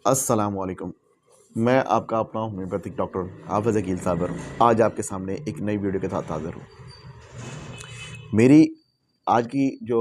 अस्सलामुअलैकुम। मैं आपका अपना होम्योपैथिक डॉक्टर हाफ़िज़ अकील साबर आज आपके सामने एक नई वीडियो के साथ हाज़िर हूँ। मेरी आज की जो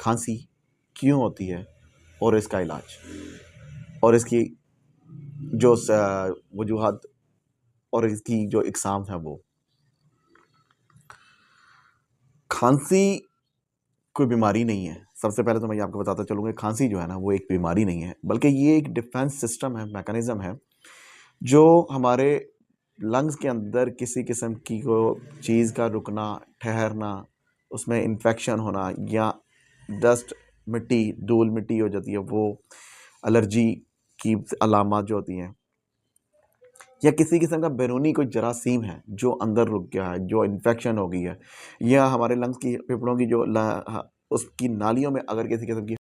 खांसी क्यों होती है और इसका इलाज और इसकी जो वजूहात और इसकी जो इकसाम है वो। खांसी कोई बीमारी नहीं है। सबसे पहले तो मैं ये आपको बताता चलूँ कि खांसी जो है ना वो एक बीमारी नहीं है, बल्कि ये एक डिफेंस सिस्टम है, मैकेनिज़्म है, जो हमारे लंग्स के अंदर किसी किस्म की को चीज़ का रुकना, ठहरना, उसमें इन्फेक्शन होना या डस्ट, मिट्टी, धूल मिट्टी हो जाती है, वो एलर्जी की अलामात जो होती हैं, या किसी किस्म का बैरूनी कोई जरासीम है जो अंदर रुक गया है, जो इन्फेक्शन हो गई है, या हमारे लंग्स की फेफड़ों की जो उसकी नालियों में अगर किसी किस्म की